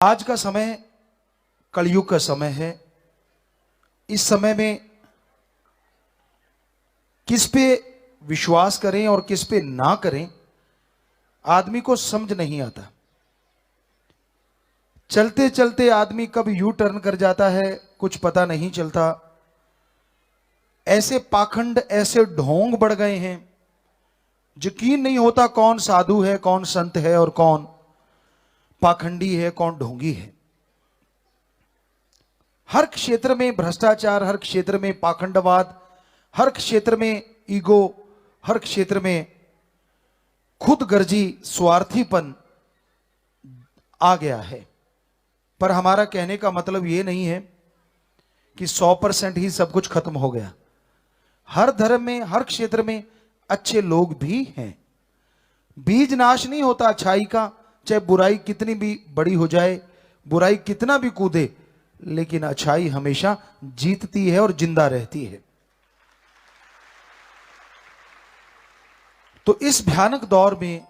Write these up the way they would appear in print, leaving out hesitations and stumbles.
आज का समय कलयुग का समय है। इस समय में किस पे विश्वास करें और किस पे ना करें आदमी को समझ नहीं आता। चलते चलते आदमी कब यू टर्न कर जाता है कुछ पता नहीं चलता। ऐसे पाखंड ऐसे ढोंग बढ़ गए हैं, यकीन नहीं होता कौन साधु है, कौन संत है और कौन पाखंडी है, कौन ढोंगी है। हर क्षेत्र में भ्रष्टाचार, हर क्षेत्र में पाखंडवाद, हर क्षेत्र में ईगो, हर क्षेत्र में खुदगर्जी स्वार्थीपन आ गया है। पर हमारा कहने का मतलब यह नहीं है कि 100% ही सब कुछ खत्म हो गया। हर धर्म में, हर क्षेत्र में अच्छे लोग भी हैं। बीज नाश नहीं होता अच्छाई का, चाहे बुराई कितनी भी बड़ी हो जाए, बुराई कितना भी कूदे, लेकिन अच्छाई हमेशा जीतती है और जिंदा रहती है। तो इस भयानक दौर में,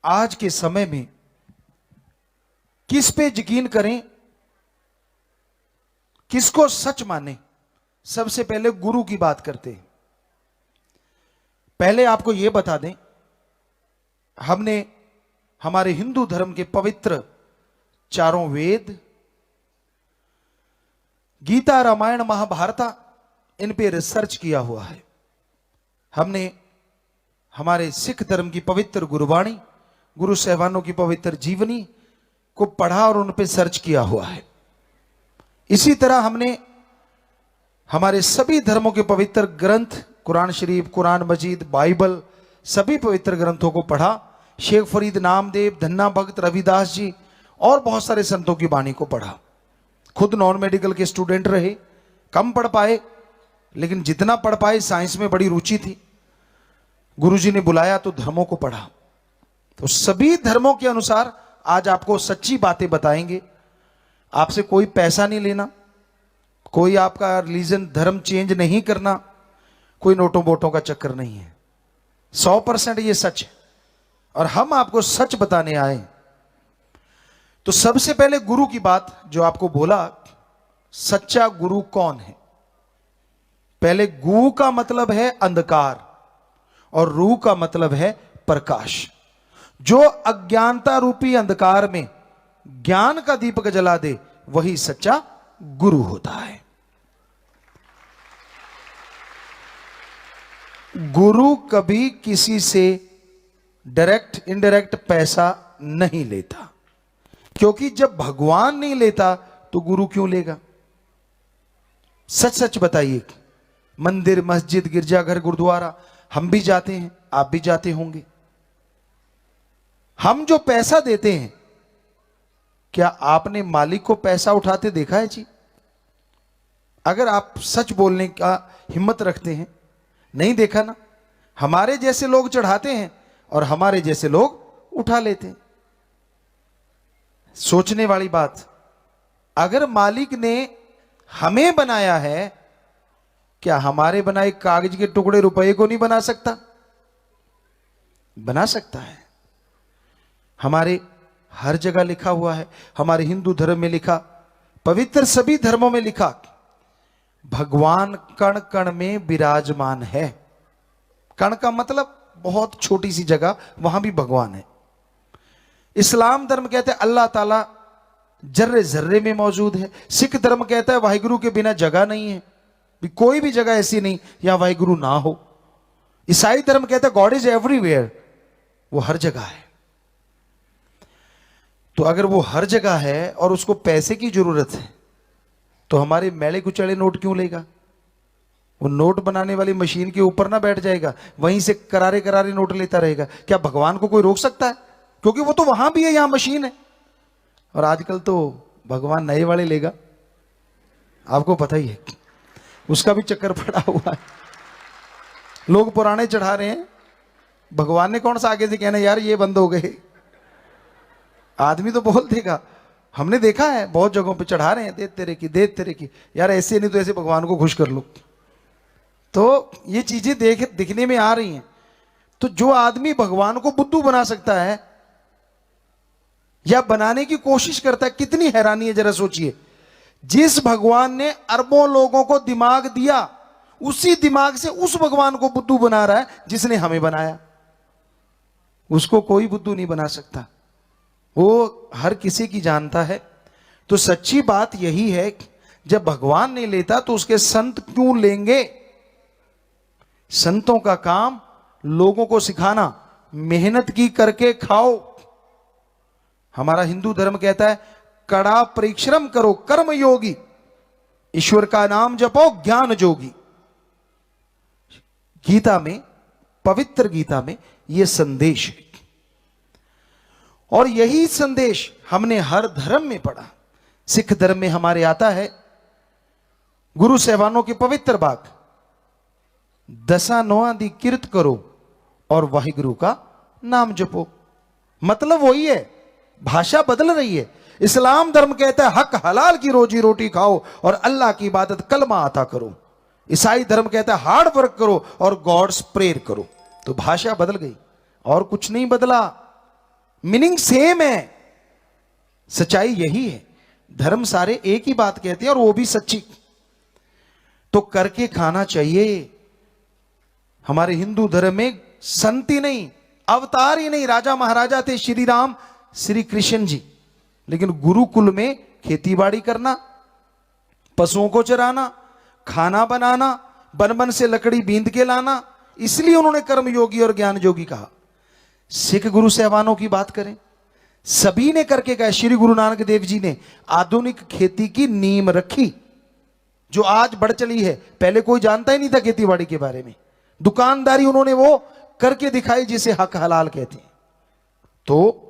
आज के समय में किस पे यकीन करें, किसको सच माने, सबसे पहले गुरु की बात करते हैं। पहले आपको यह बता दें, हमने हमारे हिंदू धर्म के पवित्र चारों वेद, गीता, रामायण, महाभारत, इन पे रिसर्च किया हुआ है। हमने हमारे सिख धर्म की पवित्र गुरुवाणी, गुरु साहिबानों की पवित्र जीवनी को पढ़ा और उन पे सर्च किया हुआ है। इसी तरह हमने हमारे सभी धर्मों के पवित्र ग्रंथ, कुरान शरीफ, कुरान मजीद, बाइबल, सभी पवित्र ग्रंथों को पढ़ा। शेख फरीद, नामदेव, धन्ना भगत, रविदास जी और बहुत सारे संतों की वाणी को पढ़ा। खुद नॉन मेडिकल के स्टूडेंट रहे, कम पढ़ पाए, लेकिन जितना पढ़ पाए साइंस में बड़ी रुचि थी। गुरुजी ने बुलाया तो धर्मों को पढ़ा। तो सभी धर्मों के अनुसार आज आपको सच्ची बातें बताएंगे। आपसे कोई पैसा नहीं लेना, कोई आपका रिलीजन धर्म चेंज नहीं करना, कोई नोटों वोटों का चक्कर नहीं है। 100% ये सच है और हम आपको सच बताने आए। तो सबसे पहले गुरु की बात जो आपको बोला, सच्चा गुरु कौन है। पहले गु का मतलब है अंधकार और रू का मतलब है प्रकाश। जो अज्ञानता रूपी अंधकार में ज्ञान का दीपक जला दे, वही सच्चा गुरु होता है। गुरु कभी किसी से डायरेक्ट इनडायरेक्ट पैसा नहीं लेता, क्योंकि जब भगवान नहीं लेता तो गुरु क्यों लेगा। सच सच बताइए। मंदिर, मस्जिद, गिरजाघर, गुरुद्वारा हम भी जाते हैं, आप भी जाते होंगे। हम जो पैसा देते हैं, क्या आपने मालिक को पैसा उठाते देखा है जी? अगर आप सच बोलने का हिम्मत रखते हैं, नहीं देखा ना। हमारे जैसे लोग चढ़ाते हैं और हमारे जैसे लोग उठा लेते हैं। सोचने वाली बात। अगर मालिक ने हमें बनाया है, क्या हमारे बनाए कागज के टुकड़े रुपए को नहीं बना सकता? बना सकता है। हमारे हर जगह लिखा हुआ है, हमारे हिंदू धर्म में लिखा, पवित्र सभी धर्मों में लिखा, भगवान कण कण में विराजमान है। कण का मतलब बहुत छोटी सी जगह, वहां भी भगवान है। इस्लाम धर्म कहते हैं अल्लाह ताला जर्रे जर्रे में मौजूद है। सिख धर्म कहता है वाहिगुरु के बिना जगह नहीं है, भी कोई भी जगह ऐसी नहीं यहां वाहिगुरु ना हो। ईसाई धर्म कहता है गॉड इज एवरीवेयर, वो हर जगह है। तो अगर वो हर जगह है और उसको पैसे की जरूरत है, तो हमारे मैले कुचले नोट क्यों लेगा? वो नोट बनाने वाली मशीन के ऊपर ना बैठ जाएगा, वहीं से करारे करारे नोट लेता रहेगा। क्या भगवान को कोई रोक सकता है? क्योंकि वो तो वहां भी है, यहां मशीन है। और आजकल तो भगवान नए वाले लेगा, आपको पता ही है, उसका भी चक्कर पड़ा हुआ है। लोग पुराने चढ़ा रहे हैं, भगवान ने कौन सा आगे से कहना यार ये बंद हो गए। आदमी तो बोल देगा, हमने देखा है बहुत जगहों पे चढ़ा रहे हैं, दे तेरे की, दे तेरे की। यार ऐसे नहीं तो ऐसे भगवान को खुश कर लो। तो ये चीजें दिखने में आ रही हैं। तो जो आदमी भगवान को बुद्धू बना सकता है, या बनाने की कोशिश करता है। कितनी हैरानी है, जरा सोचिए। जिस भगवान ने अरबों लोगों को दिमाग दिया, उसी दिमाग से उस भगवान को बुद्धू बना रहा है जिसने हमें बनाया। उसको कोई बुद्धू नहीं बना सकता, वो हर किसी की जानता है। तो सच्ची बात यही है, जब भगवान नहीं लेता तो उसके संत क्यों लेंगे। संतों का काम लोगों को सिखाना, मेहनत की करके खाओ। हमारा हिंदू धर्म कहता है कड़ा परिश्रम करो कर्म योगी, ईश्वर का नाम जपो ज्ञान जोगी। गीता में, पवित्र गीता में यह संदेश है, और यही संदेश हमने हर धर्म में पढ़ा। सिख धर्म में हमारे आता है, गुरु सहबानों की पवित्र बात, दसा नौआ दी किरत करो और वाहिगुरु का नाम जपो। मतलब वही है, भाषा बदल रही है। इस्लाम धर्म कहता है हक हलाल की रोजी रोटी खाओ और अल्लाह की इबादत कलमा आता करो। ईसाई धर्म कहता है हार्ड वर्क करो और गॉड्स प्रेयर करो। तो भाषा बदल गई और कुछ नहीं बदला, मीनिंग सेम है। सच्चाई यही है, धर्म सारे एक ही बात कहते हैं और वो भी सच्ची। तो करके खाना चाहिए। हमारे हिंदू धर्म में संत ही नहीं, अवतार ही नहीं, राजा महाराजा थे, श्री राम श्री कृष्ण जी, लेकिन गुरुकुल में खेतीबाड़ी करना, पशुओं को चराना, खाना बनाना, बन बन से लकड़ी बींद के लाना, इसलिए उन्होंने कर्म योगी और ज्ञान योगी कहा। सिख गुरु सहबानों की बात करें, सभी ने करके कहा। श्री गुरु नानक देव जी ने आधुनिक खेती की नींव रखी, जो आज बढ़ चली है। पहले कोई जानता ही नहीं था खेतीबाड़ी के बारे में। दुकानदारी उन्होंने वो करके दिखाई जिसे हक हलाल कहते हैं। तो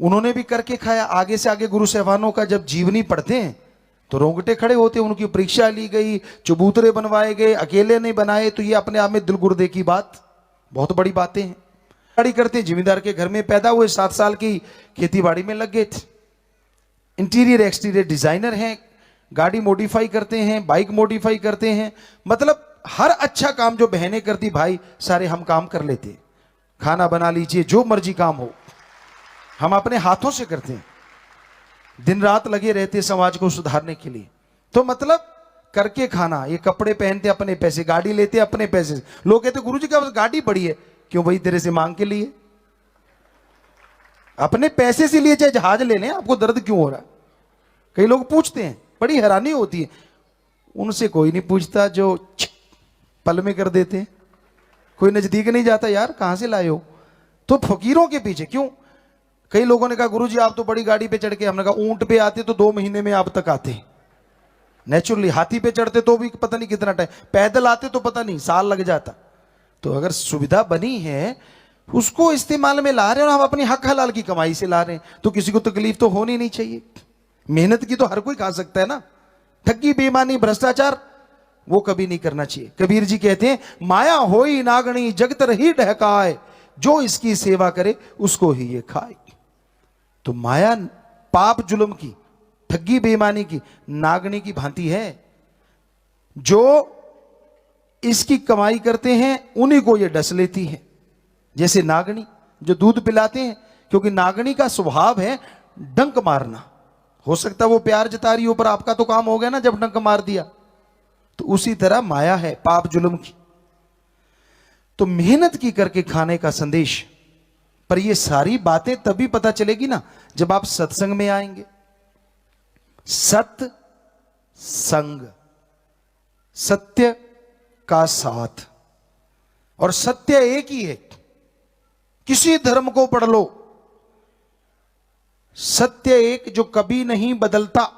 उन्होंने भी करके खाया। आगे से आगे गुरु सहबानों का जब जीवनी पढ़ते हैं तो रोंगटे खड़े होते हैं। उनकी परीक्षा ली गई, चबूतरे बनवाए गए, अकेले नहीं बनाए। तो ये अपने आप में दिल गुर्दे की बात, बहुत बड़ी बातें हैं। गाड़ी करते, जिम्मेदार के घर में पैदा हुए, 7 साल की खेती बाड़ी में लग गए थे। इंटीरियर एक्सटीरियर डिजाइनर हैं, गाड़ी मॉडिफाई करते हैं, बाइक मॉडिफाई करते हैं। मतलब हर अच्छा काम जो बहनें करती, भाई सारे हम काम कर लेते। खाना बना लीजिए, जो मर्जी काम हो हम अपने हाथों से करते हैं। दिन रात लगे रहते समाज को सुधारने के लिए। तो मतलब करके खाना। ये कपड़े पहनते अपने पैसे, गाड़ी लेते अपने पैसे। लोग कहते गुरुजी का गाड़ी बड़ी है, क्यों भाई तेरे से मांग के लिए? अपने पैसे से लिए चाहे जहाज ले लें, आपको दर्द क्यों हो रहा? कई लोग पूछते हैं, बड़ी हैरानी होती है। उनसे कोई नहीं पूछता जो पल में कर देते हैं। कोई नजदीक नहीं जाता, यार कहां से लाए हो? तो फकीरों के पीछे क्यों? कई लोगों ने कहा गुरुजी आप तो बड़ी गाड़ी पे चढ़ के, हमने कहा ऊंट पे आते तो 2 महीने में आप तक आते। नेचुरली हाथी पे चढ़ते तो भी पता नहीं कितना टाइम, पैदल आते तो पता नहीं साल लग जाता। तो अगर सुविधा बनी है उसको इस्तेमाल में ला रहे हैं और हम अपनी हक हलाल की कमाई से ला रहे हैं, तो किसी को तकलीफ तो होनी नहीं चाहिए। मेहनत की तो हर कोई खा सकता है ना। ठगी बेईमानी भ्रष्टाचार वो कभी नहीं करना चाहिए। कबीर जी कहते हैं माया होई नागणी जगत रही ढहकाए, जो इसकी सेवा करे उसको ही ये खाए। तो माया पाप जुल्म की, ठगी बेईमानी की नागनी की भांति है। जो इसकी कमाई करते हैं उन्हीं को ये डस लेती है। जैसे नागनी जो दूध पिलाते हैं, क्योंकि नागनी का स्वभाव है डंक मारना। हो सकता है वो प्यार जता रही हो, पर आपका तो काम हो गया ना जब डंक मार दिया। तो उसी तरह माया है पाप जुल्म की। तो मेहनत की करके खाने का संदेश। पर ये सारी बातें तभी पता चलेगी ना जब आप सत्संग में आएंगे। सत्य संग, सत्य का साथ, और सत्य एक ही है। किसी धर्म को पढ़ लो, सत्य एक जो कभी नहीं बदलता।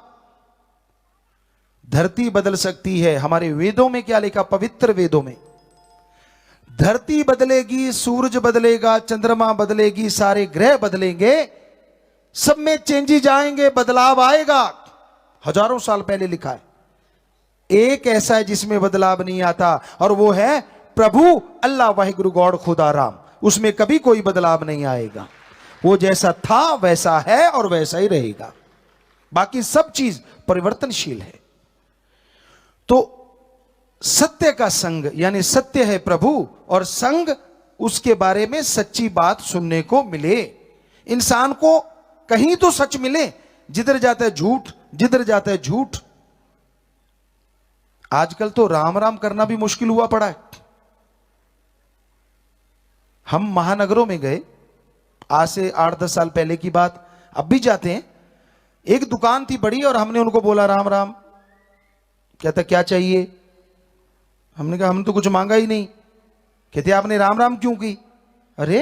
धरती बदल सकती है, हमारे वेदों में क्या लिखा, पवित्र वेदों में धरती बदलेगी, सूरज बदलेगा, चंद्रमा बदलेगी, सारे ग्रह बदलेंगे, सब में चेंजेज आएंगे, बदलाव आएगा। हजारों साल पहले लिखा है। एक ऐसा है जिसमें बदलाव नहीं आता, और वो है प्रभु अल्लाह वाहिगुरु गॉड खुदा राम। उसमें कभी कोई बदलाव नहीं आएगा। वो जैसा था वैसा है और वैसा ही रहेगा। बाकी सब चीज परिवर्तनशील है। तो सत्य का संग, यानी सत्य है प्रभु, और संग उसके बारे में सच्ची बात सुनने को मिले। इंसान को कहीं तो सच मिले। जिधर जाता है झूठ, जिधर जाता है झूठ। आजकल तो राम राम करना भी मुश्किल हुआ पड़ा है। हम महानगरों में गए, आज से 8-10 साल पहले की बात, अब भी जाते हैं। एक दुकान थी बड़ी और हमने उनको बोला राम राम। कहता क्या चाहिए? हमने कहा हम तो कुछ मांगा ही नहीं। कहते आपने राम राम क्यों की? अरे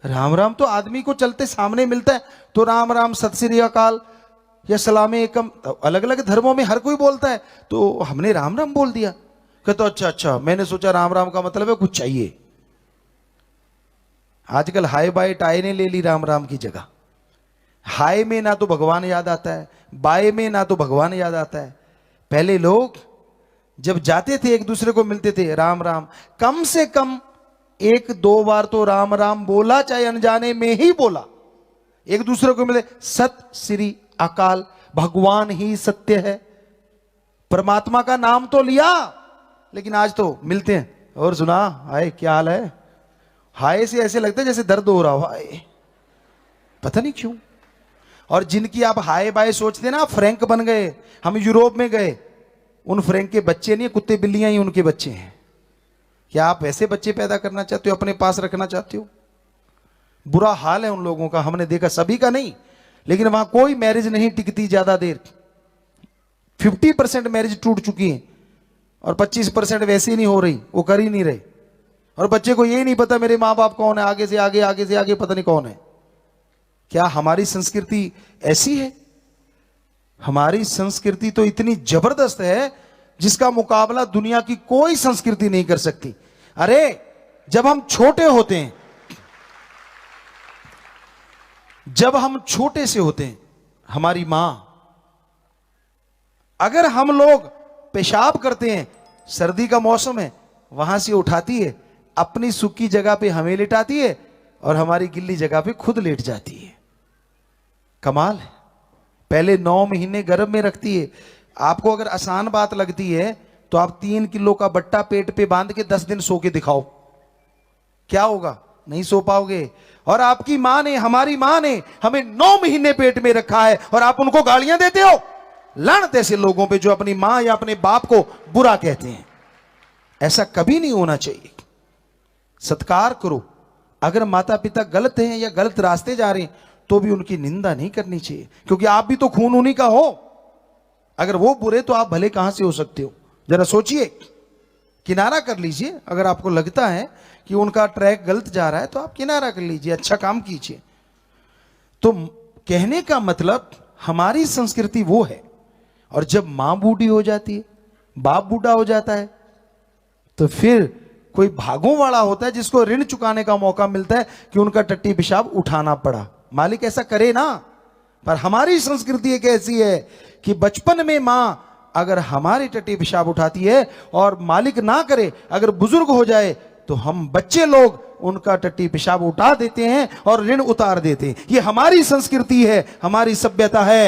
राम राम तो आदमी को चलते सामने मिलता है तो राम राम, सत श्री अकाल या सलामे एकम, अलग अलग धर्मों में हर कोई बोलता है, तो हमने राम राम बोल दिया। कहते अच्छा अच्छा, मैंने सोचा राम राम का मतलब है कुछ चाहिए। आजकल हाय बाय टाई ने ले ली राम राम की जगह। हाय में ना तो भगवान याद आता है, बाय में ना तो भगवान याद आता है। पहले लोग जब जाते थे एक दूसरे को मिलते थे, राम राम, कम से कम 1-2 बार तो राम राम बोला, चाहे अनजाने में ही बोला। एक दूसरे को मिले, सत श्री अकाल, भगवान ही सत्य है, परमात्मा का नाम तो लिया। लेकिन आज तो मिलते हैं और सुना हाय क्या हाल है। हाय से ऐसे लगता है जैसे दर्द हो रहा हो, हाय, पता नहीं क्यों। और जिनकी आप हाय बाय सोचते ना, फ्रैंक बन गए। हम यूरोप में गए, उन फ्रैंक के बच्चे नहीं, कुत्ते बिल्लियां ही उनके बच्चे हैं। क्या आप वैसे बच्चे पैदा करना चाहते हो, अपने पास रखना चाहते हो? बुरा हाल है उन लोगों का, हमने देखा, सभी का नहीं, लेकिन वहां कोई मैरिज नहीं टिकती ज्यादा देर। 50% मैरिज टूट चुकी है और 25% वैसे ही नहीं हो रही, वो कर ही नहीं रहे। और बच्चे को ये नहीं पता मेरे माँ बाप कौन है, आगे से आगे, आगे से आगे पता नहीं कौन है। क्या हमारी संस्कृति ऐसी है? हमारी संस्कृति तो इतनी जबरदस्त है जिसका मुकाबला दुनिया की कोई संस्कृति नहीं कर सकती। अरे जब हम छोटे होते हैं, जब हम छोटे से होते हैं, हमारी मां, अगर हम लोग पेशाब करते हैं, सर्दी का मौसम है, वहां से उठाती है, अपनी सूखी जगह पे हमें लिटाती है और हमारी गिल्ली जगह पे खुद लेट जाती है। कमाल है। पहले 9 महीने गर्भ में रखती है। आपको अगर आसान बात लगती है तो आप 3 किलो का बट्टा पेट पे बांध के 10 दिन सो के दिखाओ, क्या होगा? नहीं सो पाओगे। और आपकी मां ने, हमारी मां ने हमें 9 महीने पेट में रखा है और आप उनको गालियां देते हो। लानत ऐसे लोगों पे जो अपनी मां या अपने बाप को बुरा कहते हैं। ऐसा कभी नहीं होना चाहिए। सत्कार करो। अगर माता पिता गलत हैं या गलत रास्ते जा रहे हैं तो भी उनकी निंदा नहीं करनी चाहिए, क्योंकि आप भी तो खून उन्हीं का हो। अगर वो बुरे तो आप भले कहां से हो सकते हो? जरा सोचिए, किनारा कर लीजिए। अगर आपको लगता है कि उनका ट्रैक गलत जा रहा है तो आप किनारा कर लीजिए, अच्छा काम कीजिए। तो कहने का मतलब हमारी संस्कृति वो है। और जब मां बूढ़ी हो जाती है, बाप बूढ़ा हो जाता है, तो फिर कोई भागों वाला होता है जिसको ऋण चुकाने का मौका मिलता है कि उनका टट्टी पेशाब उठाना पड़ा। मालिक ऐसा करे ना। पर हमारी संस्कृति एक ऐसी है कि बचपन में मां अगर हमारी टट्टी पेशाब उठाती है और मालिक ना करे, अगर बुजुर्ग हो जाए, तो हम बच्चे लोग उनका टट्टी पेशाब उठा देते हैं और ऋण उतार देते हैं। ये हमारी संस्कृति है, हमारी सभ्यता है।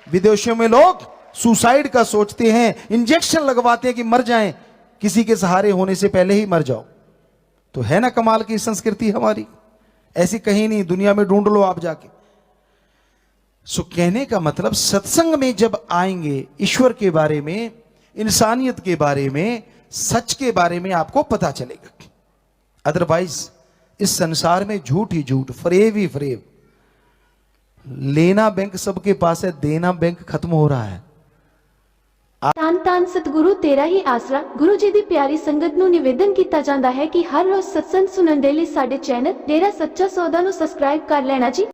विदेशों में लोग सुसाइड का सोचते हैं, इंजेक्शन लगवाते हैं कि मर जाएं, किसी के सहारे होने से पहले ही मर जाओ। तो है ना कमाल की संस्कृति हमारी? ऐसी कहीं नहीं, दुनिया में ढूंढ लो आप जाके। सो कहने का मतलब, सत्संग में जब आएंगे, ईश्वर के बारे में, इंसानियत के बारे में, सच के बारे में आपको पता चलेगा। अदरवाइज इस संसार में झूठ ही झूठ, फरेब ही फरेब। लेना बैंक सबके पास है, देना बैंक खत्म हो रहा है। ਧੰਨ ਧੰਨ ਸਤਿਗੁਰੂ ਤੇਰਾ ਹੀ ਆਸਰਾ। ਗੁਰੂ ਜੀ ਦੀ ਪਿਆਰੀ ਸੰਗਤ ਨੂੰ ਨਿਵੇਦਨ ਕੀਤਾ ਜਾਂਦਾ ਹੈ ਕਿ ਹਰ ਰੋਜ਼ ਸਤਸੰਗ ਸੁਣਨ ਦੇ ਲਈ ਸਾਡੇ ਚੈਨਲ ਡੇਰਾ ਸੱਚਾ ਸੌਦਾ ਨੂੰ ਸਬਸਕ੍ਰਾਈਬ ਕਰ ਲੈਣਾ ਜੀ।